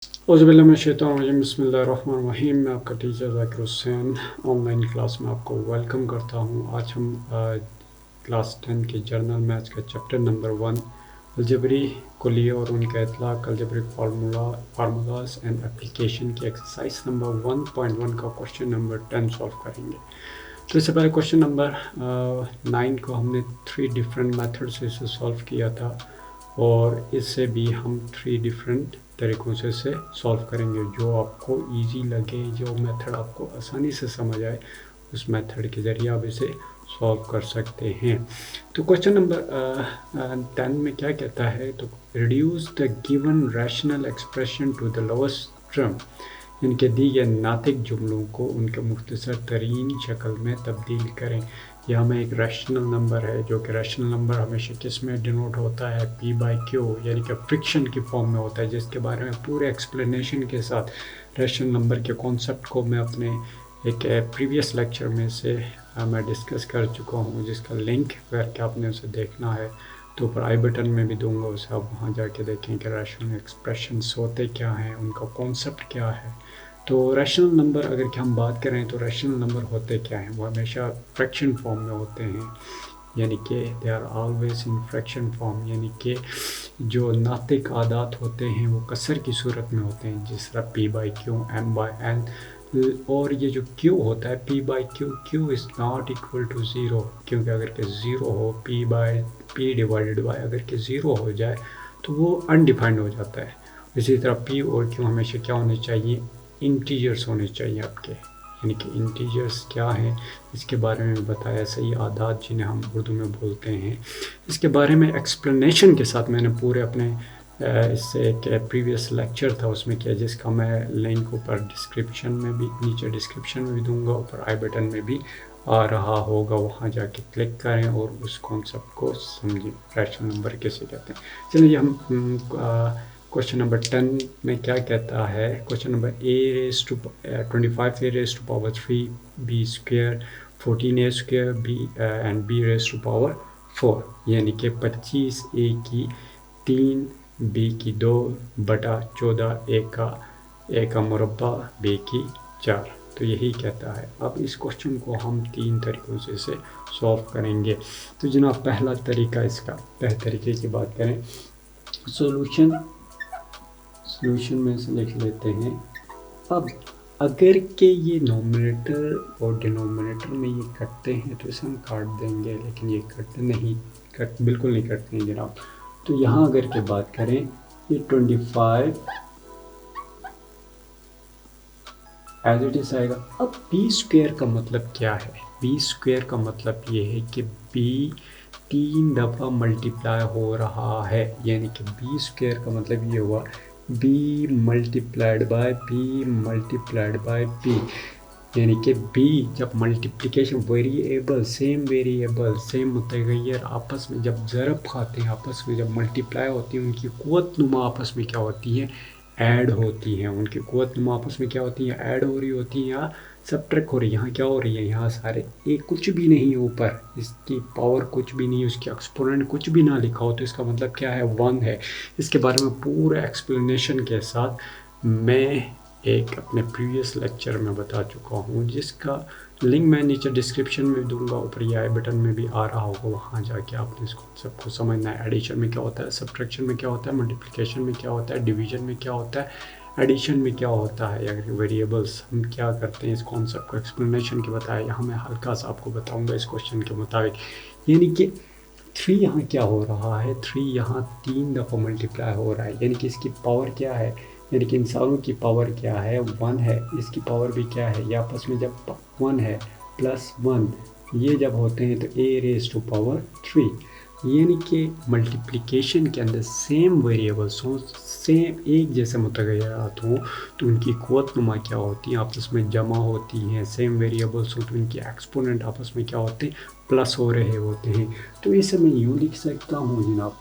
बिस्मिल्लाहिर्रहमानिर्रहीम। मैं आपका teacher Zakir Hussain online class में आपको वेलकम करता हूँ। आज हम क्लास 10 के जर्नल मैथ्स का चैप्टर नंबर 1 अलजबरी कुलिया और उनका इतलाक़, अलजबरिक फार्मूलाज एंड एप्लीकेशन की एक्सरसाइज नंबर 1.1 का क्वेश्चन नंबर 10 सॉल्व करेंगे। तो इससे पहले क्वेश्चन नंबर 9 को हमने 3 डिफरेंट मेथड से इसे सॉल्व किया था और इससे भी हम 3 डिफरेंट तरीक़ों से इसे सॉल्व करेंगे। जो आपको इजी लगे, जो मेथड आपको आसानी से समझ आए, उस मेथड के ज़रिए आप इसे सॉल्व कर सकते हैं। तो क्वेश्चन नंबर 10 में क्या कहता है, तो reduce the given rational expression to the lowest term, इनके दिए नातिक जुमलों को उनके मुख्तसर तरीन शक्ल में तब्दील करें। यह हमें एक रैशनल नंबर है, जो कि रैशनल नंबर हमेशा किस में डिनोट होता है, P/Q, यानी कि फ्रिक्शन की फॉर्म में होता है, जिसके बारे में पूरे एक्सप्लेनेशन के साथ रैशनल नंबर के कॉन्सेप्ट को मैं अपने एक प्रीवियस लेक्चर में से मैं डिस्कस कर चुका हूँ, जिसका लिंक करके आपने उसे देखना है तो ऊपर आई बटन में भी दूंगा, उसे आप वहाँ जाके देखें कि रैशनल एक्सप्रेशंस होते क्या हैं, उनका कॉन्सेप्ट क्या है। तो रैशनल नंबर अगर कि हम बात करें तो रैशनल नंबर होते क्या हैं, वो हमेशा फ्रैक्शन फॉर्म में होते हैं, यानी कि they are always in fraction form, यानी कि जो नातिक आदात होते हैं वो कसर की सूरत में होते हैं, जिस तरह P/Q, M/N। और ये जो Q होता है P/Q, Q is not equal to zero, क्योंकि अगर के ज़ीरो हो, P डिवाइडेड बाय अगर के ज़ीरो हो जाए तो वो अनडिफाइंड हो जाता है। इसी तरह P और Q हमेशा क्या होने चाहिए, इंटीजर्स होने चाहिए आपके, यानी कि इंटीजर्स क्या हैं इसके बारे में बताया, सही आदात जिन्हें हम उर्दू में बोलते हैं। इसके बारे में एक्सप्लेनेशन के साथ मैंने पूरे अपने इससे एक प्रीवियस लेक्चर था उसमें किया, जिसका मैं लिंक ऊपर डिस्क्रिप्शन में भी, नीचे डिस्क्रिप्शन में भी दूंगा, ऊपर आई बटन में भी आ रहा होगा, वहाँ जाके क्लिक करें और उस कॉन्सेप्ट को समझें, रैशनल नंबर किसे कहते हैं। चलिए हम क्वेश्चन नंबर 10 में क्या कहता है। Question number a⁵ (14a² b and b⁴ यानी कि 25a की 3 b की 2 बटा 14 a का मुरब्बा b की 4। तो यही कहता है। अब इस क्वेश्चन को हम 3 तरीक़ों से इसे सॉल्व करेंगे। तो जनाब पहला तरीका, इसका पहले तरीके की बात करें, सॉल्यूशन में से लिख लेते हैं। अब अगर के ये नोमिनेटर और डिनोमिनेटर में ये कटते हैं तो इसे हम काट देंगे, लेकिन ये बिल्कुल नहीं कटते हैं जनाब। तो यहाँ अगर के बात करें, ये 25 एज इट इज़ आएगा। अब b² का मतलब क्या है, b² का मतलब ये है कि b 3 दफ़ा मल्टीप्लाई हो रहा है, यानी कि b² का मतलब ये हुआ b मल्टीप्लाइड बाय b, यानी कि b जब मल्टीप्लिकेशन वेरिएबल, सेम मुतगय्यर आपस में जब ज़रब खाते हैं, आपस में जब मल्टीप्लाई होती है, उनकी क़ुव्वत नुमा आपस में क्या होती है, ऐड होती हैं। उनकी क़ुव्वत नुमा आपस में क्या होती है, ऐड हो रही होती है या सबट्रैक्ट हो रही है। यहाँ क्या हो रही है, यहाँ सारे एक कुछ भी नहीं है, ऊपर इसकी पावर कुछ भी नहीं है, उसकी एक्सपोनेंट कुछ भी ना लिखा हो, तो इसका मतलब क्या है, 1 है। इसके बारे में पूरा एक्सप्लेनेशन के साथ मैं एक अपने प्रीवियस लेक्चर में बता चुका हूँ, जिसका लिंक मैं नीचे डिस्क्रिप्शन में दूंगा, ऊपर ये आई बटन में भी आ रहा होगा, वहाँ जाके आपने इस कॉन्सेप्ट को समझना है। एडिशन में क्या होता है, सब्ट्रैक्शन में क्या होता है, मल्टीप्लिकेशन में क्या होता है, डिवीजन में क्या होता है, एडिशन में क्या होता है, या वेरिएबल्स हम क्या करते हैं, इस कॉन्सेप्ट को एक्सप्लेनेशन के बताया। यहाँ मैं हल्का सा आपको बताऊँगा इस क्वेश्चन के मुताबिक, यानी कि 3 यहाँ क्या हो रहा है, 3 यहाँ 3 दफ़ा मल्टीप्लाई हो रहा है, यानी कि इसकी पावर क्या है, यानी कि इंसानों की पावर क्या है, 1 है। इसकी पावर भी क्या है, ये आपस में जब 1 है प्लस 1 ये जब होते हैं तो a⁻3, यानी कि मल्टीप्लिकेशन के अंदर सेम वेरिएबल्स हों, सेम एक जैसे मुतगय्यरात हों, तो उनकी क़ुव्वत नुमा क्या होती है, आपस में जमा होती हैं। सेम वेरिएबल्स हों तो उनकी एक्सपोनेंट आपस में क्या होते हैं, प्लस हो रहे होते हैं। तो इसे मैं यूँ लिख सकता हूँ जनाब,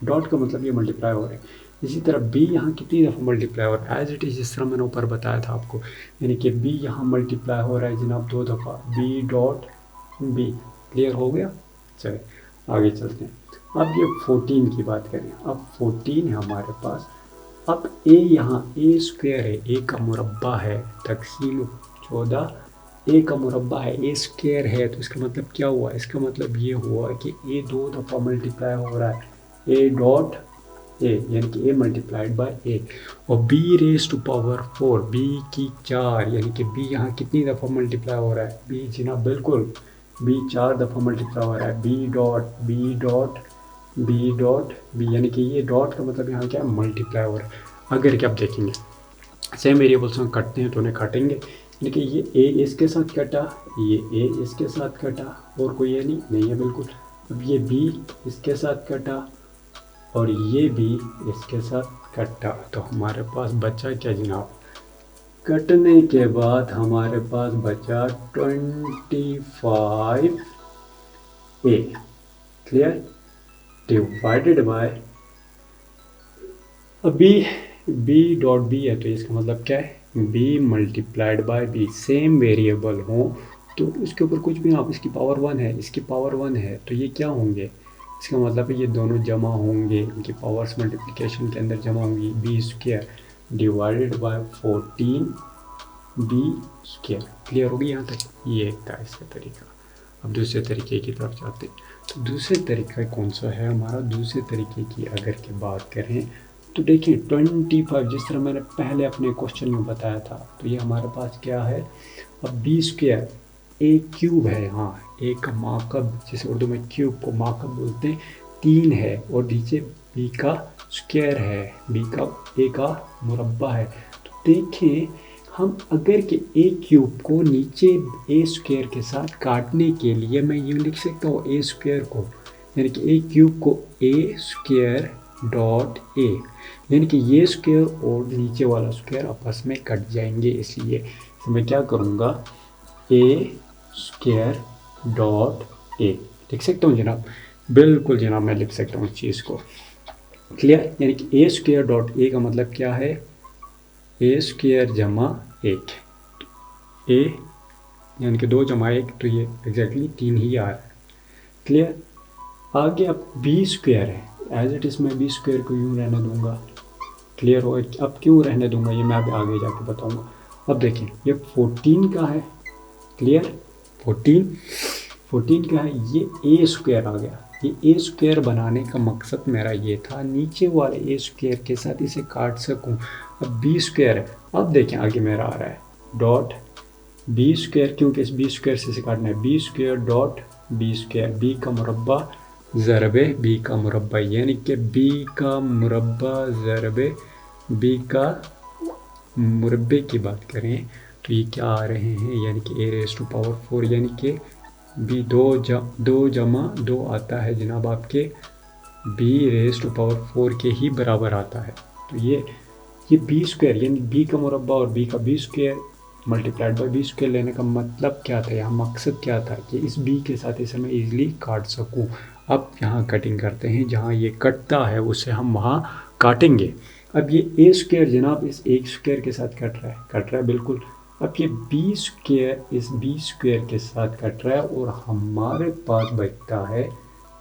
डॉट का मतलब ये मल्टीप्लाई हो रहे हैं। इसी तरह b यहाँ कितनी दफ़ा मल्टीप्लाई हो रहा है, एज इट इज़ जिस तरह मैंने ऊपर बताया था आपको, यानी कि b यहाँ मल्टीप्लाई हो रहा है जनाब 2 दफ़ा, b.b। क्लियर हो गया। चलिए आगे चलते हैं। अब ये 14 की बात करें, अब 14 है हमारे पास। अब ए यहाँ ए स्क्वायर है, ए का मुरब्बा है, तकसीम 14 ए का मुरब्बा है, ए स्क्वायर है, तो इसका मतलब क्या हुआ? इसका मतलब ये हुआ कि ए 2 दफ़ा मल्टीप्लाई हो रहा है, ए डॉट ए यानी कि ए मल्टीप्लाइड बाय ए, और b raise to power 4 b की 4 यानी कि बी यहाँ कितनी दफ़ा मल्टीप्लाई हो रहा है? बी जनाब बिल्कुल बी 4 दफ़ा मल्टीप्लाई हो रहा है, b dot b dot b dot b यानी कि ये डॉट का मतलब यहाँ क्या है? मल्टीप्लाई हो रहा है। अगर क्या आप देखेंगे सेम वेरिएबल्स हम काटते हैं तो उन्हें काटेंगे, यानी कि ये ए इसके साथ कटा, ये ए इसके साथ कटा, और कोई ये नहीं है बिल्कुल। अब ये बी इसके साथ कटा और ये भी इसके साथ कटा, तो हमारे पास बचा क्या जनाब? कटने के बाद हमारे पास बचा 25 A, clear, divided by B, B dot B है तो इसका मतलब क्या है? B multiplied by B. Same variable हो तो इसके ऊपर कुछ भी आप, इसकी पावर 1 है, इसकी पावर 1 है, तो ये क्या होंगे? इसका मतलब है ये दोनों जमा होंगे, इनकी पावर्स मल्टीप्लिकेशन के अंदर जमा होंगी। B square divided by 14 b square. Clear होगी यहाँ तक? ये एक था इसका तरीका। अब दूसरे तरीके की तरफ जाते हैं, तो दूसरे तरीका कौन सा है हमारा? दूसरे तरीके की अगर की बात करें तो देखिए 25, जिस तरह मैंने पहले अपने क्वेश्चन में बताया था, तो ये हमारे पास क्या है? अब बी स्क्वायर ए क्यूब है, हाँ ए का माकब, जैसे उर्दू में क्यूब को माकब बोलते हैं, 3 है, और नीचे बी का स्क्वायर है, बी का ए का मुरब्बा है। तो देखिए हम अगर के ए क्यूब को नीचे ए स्क्वायर के साथ काटने के लिए मैं यूँ लिख सकता हूँ ए स्क्वायर को, यानी कि ए क्यूब को ए स्क्वायर डॉट ए, यानी कि ये स्क्वायर और नीचे वाला स्क्वायर आपस में कट जाएंगे, इसलिए तो मैं क्या करूँगा? ए स्क्वायर डॉट ए लिख सकता हूँ जनाब, बिल्कुल जनाब मैं लिख सकता हूँ इस चीज़ को। क्लियर, यानी कि ए स्क्वायर डॉट ए का मतलब क्या है? ए स्क्वायर जमा 1, ए यानी कि 2 जमा 1, तो ये एग्जैक्टली 3 ही आ रहा है। क्लियर, आगे अब बी स्क्वायर है, एज इट इज़ मैं बी स्क्वायर को यूँ रहने दूंगा। क्लियर हो? अब क्यों रहने दूंगा ये मैं अब आगे जाके बताऊंगा। अब देखिए ये 14 का है, क्लियर, 14 का है, ये ए स्क्वायर आ गया। ये ए स्क्वायर बनाने का मकसद मेरा ये था नीचे वाले ए स्क्वायर के साथ इसे काट सकूं। अब बी स्क्वायर है, अब देखें आगे मेरा आ रहा है डॉट बी स्क्वायर, क्योंकि इस बी स्क्वायर से इसे काटना है, b square dot b square, b का मुरब्बा ज़रबे बी का मुरब्बा, यानी कि बी का मुरब्बा ज़रबे बी का मुरब्बे की बात करें तो ये क्या आ रहे हैं? यानी कि ए रेज़ टू पावर 4, यानी कि बी 2 जमा 2 आता है जनाब आपके बी रेज़ टू पावर 4 के ही बराबर आता है। तो ये बी स्क्वायर यानी बी का मुरब्बा और बी का b square multiplied by b square लेने का मतलब क्या था? यहाँ मकसद क्या था कि इस बी के साथ इसे मैं ईजिली काट सकूँ। अब यहाँ कटिंग करते हैं, जहाँ ये कटता है उसे हम वहाँ काटेंगे। अब ये ए स्क्वायर जनाब इस ए स्क्वायर के साथ कट रहा है बिल्कुल। अब ये बी स्क्वायर इस बी स्क्वायर के साथ कट रहा है और हमारे पास बचता है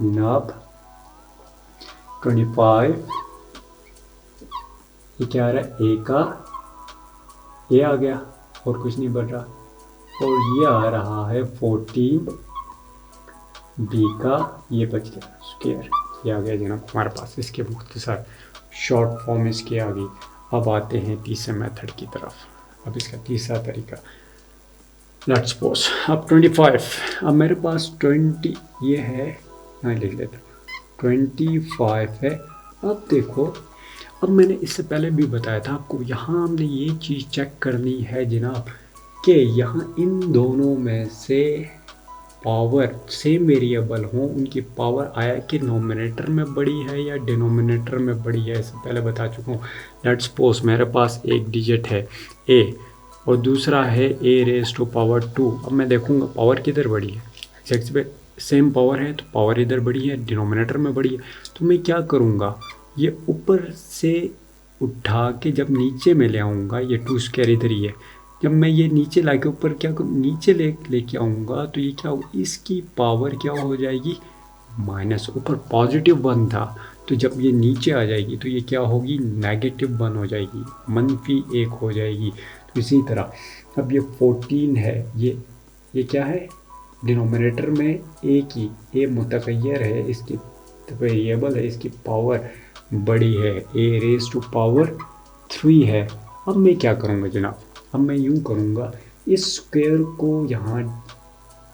जनाब 25, ये क्या आ रहा है? ए का ए आ गया और कुछ नहीं बच रहा, और ये आ रहा है 14 बी का ये बच गया स्क्वायर, ये आ गया जनाब हमारे पास। इसके मुख्तसर शॉर्ट फॉर्म इसकी आ गई। अब आते हैं तीसरे मेथड की तरफ। अब इसका तीसरा तरीका, लेट्स सपोज अब 25, अब मेरे पास 20 ये है, यहाँ लिख लेता हूँ 25 है। अब देखो, अब मैंने इससे पहले भी बताया था आपको, यहाँ हमने ये चीज़ चेक करनी है जनाब कि यहाँ इन दोनों में से पावर सेम वेरिएबल हों, उनकी पावर आया कि नोमिनेटर में बड़ी है या डिनोमिनेटर में बड़ी है, इससे पहले बता चुका हूँ। लेट्स सपोज मेरे पास एक डिजिट है ए और दूसरा है ए रेज़ टू पावर 2। अब मैं देखूँगा पावर किधर बड़ी है, एक्स पे सेम पावर है तो पावर इधर बड़ी है, डिनोमिनेटर में बड़ी है। तो मैं क्या करूँगा, ये ऊपर से उठा के जब नीचे में ले आऊँगा, ये 2 स्क्वायर इधर ही है, जब मैं ये नीचे ला के ऊपर क्या नीचे लेके आऊँगा तो ये क्या हो, इसकी पावर क्या हो जाएगी? माइनस, ऊपर +1 था तो जब ये नीचे आ जाएगी तो ये क्या होगी, -1 हो जाएगी, -1 हो जाएगी। तो इसी तरह अब ये 14 है, ये क्या है, डिनोमिनेटर में ए की, ए मुतगय्यर है, इसकी वेरिएबल है, इसकी पावर बड़ी है, ए रेज़ टू पावर 3 है। अब मैं क्या करूँगा जनाब, अब मैं यूँ करूँगा, इस स्क्वायर को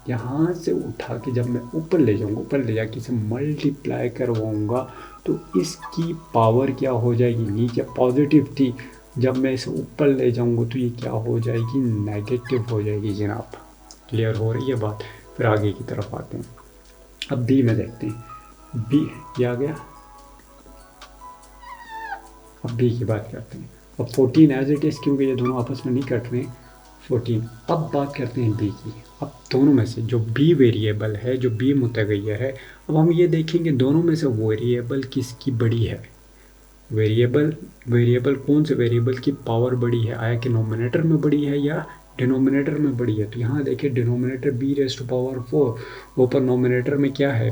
यहाँ से उठा के जब मैं ऊपर ले जाऊँगा, ऊपर ले जाके इसे मल्टीप्लाई करवाऊँगा तो इसकी पावर क्या हो जाएगी, नीचे पॉजिटिव थी, जब मैं इसे ऊपर ले जाऊँगा तो ये क्या हो जाएगी, नेगेटिव हो जाएगी जनाब। क्लियर हो रही है बात। फिर आगे की तरफ आते हैं। अब बी में देखते हैं, बी ये आ गया। अब बी की बात करते हैं। अब 14 एज इट इज़, क्योंकि ये दोनों आपस में नहीं कट रहे हैं, 14। अब बात करते हैं बी की। अब दोनों में से जो बी वेरिएबल है, जो बी मुतगय्यर है, अब हम ये देखेंगे दोनों में से वेरिएबल किसकी बड़ी है। वेरिएबल कौन से वेरिएबल की पावर बड़ी है, आया कि नोमिनेटर में बड़ी है या डिनोमिनेटर में बड़ी है। तो यहाँ देखिए denominator b raise to power 4, ऊपर नोमिनेटर में क्या है,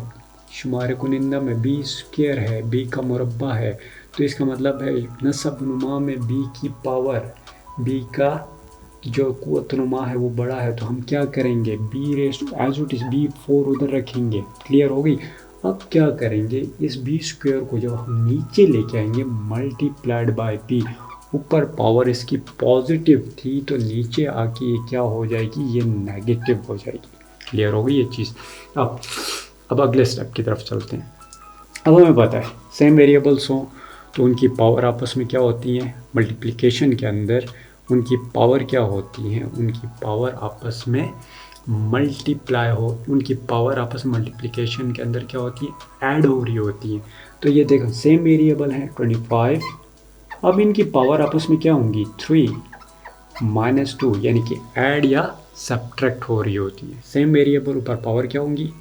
शुमार कुनिंदा में बी स्क्वायर है, बी का मुरब्बा है। तो इसका मतलब है नसब नुमा में बी की पावर, बी का जो कुव्वत नुमा है वो बड़ा है। तो हम क्या करेंगे, b raise to as it is b 4 उधर रखेंगे। क्लियर हो गई। अब क्या करेंगे, इस बी स्क्वायर को जब हम नीचे लेके आएंगे मल्टीप्लाइड बाय बी, ऊपर पावर इसकी पॉजिटिव थी तो नीचे आके ये क्या हो जाएगी, ये नेगेटिव हो जाएगी। क्लियर हो गई ये चीज़। अब अगले स्टेप की तरफ चलते हैं। अब हमें पता है सेम वेरिएबल्स हों तो उनकी पावर आपस में क्या होती है, मल्टीप्लिकेशन के अंदर उनकी पावर क्या होती है, उनकी पावर आपस में मल्टीप्लाई हो, उनकी पावर आपस में मल्टीप्लिकेशन के अंदर क्या होती है, ऐड हो रही होती है। तो ये देखो सेम वेरिएबल है 25, अब इनकी पावर आपस में क्या होंगी, 3 -2, यानी कि ऐड या सब्ट्रैक्ट हो रही होती है। सेम वेरिएबल ऊपर पावर क्या होंगी,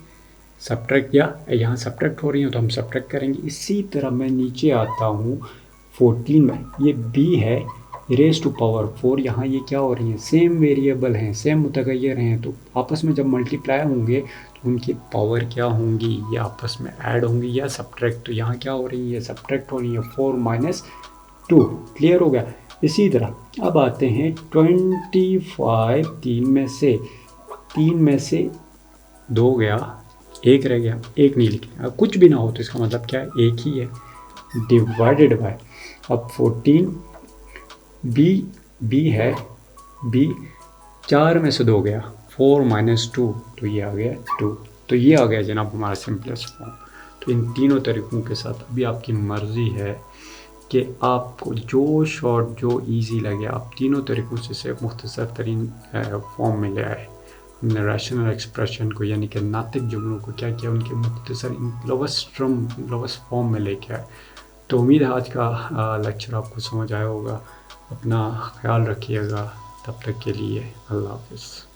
सब्ट्रैक्ट, या यहाँ सब्ट्रैक्ट हो रही है तो हम सब्ट्रैक्ट करेंगे। इसी तरह मैं नीचे आता हूँ 14 में, ये बी है रेज़ टू पावर 4, यहाँ ये क्या हो रही है, सेम वेरिएबल हैं, सेम मुतगय्यर हैं, तो आपस में जब मल्टीप्लाई होंगे तो उनकी पावर क्या होंगी, ये आपस में ऐड होंगी या सब्ट्रैक्ट। तो यहाँ क्या हो रही है, सब्ट्रैक्ट हो रही है, 4 - 2। क्लियर हो गया। इसी तरह अब आते हैं 25, तीन में से 2 गया, 1 रह गया, 1 नहीं लिखना, कुछ भी ना हो तो इसका मतलब क्या है, 1 ही है, डिवाइडेड बाय। अब 14 बी है, बी 4 में से 2 गया, 4 - 2, तो ये आ गया 2। तो ये आ गया जनाब हमारा सिंपलेस्ट फॉर्म। तो इन तीनों तरीक़ों के साथ अभी आपकी मर्ज़ी है कि आपको जो शॉर्ट, जो इजी लगे, आप तीनों तरीक़ों से मुख्तसर तरीन फॉर्म में ले आए। हमने रैशनल एक्सप्रेशन को, यानी कि नातिक जुमलों को क्या किया, उनके मुख्तसर लोवेस्ट फॉर्म में लेके आए। तो उम्मीद है आज का लेक्चर आपको समझ आया होगा। अपना ख्याल रखिएगा, तब तक के लिए अल्लाह हाफ़िज़।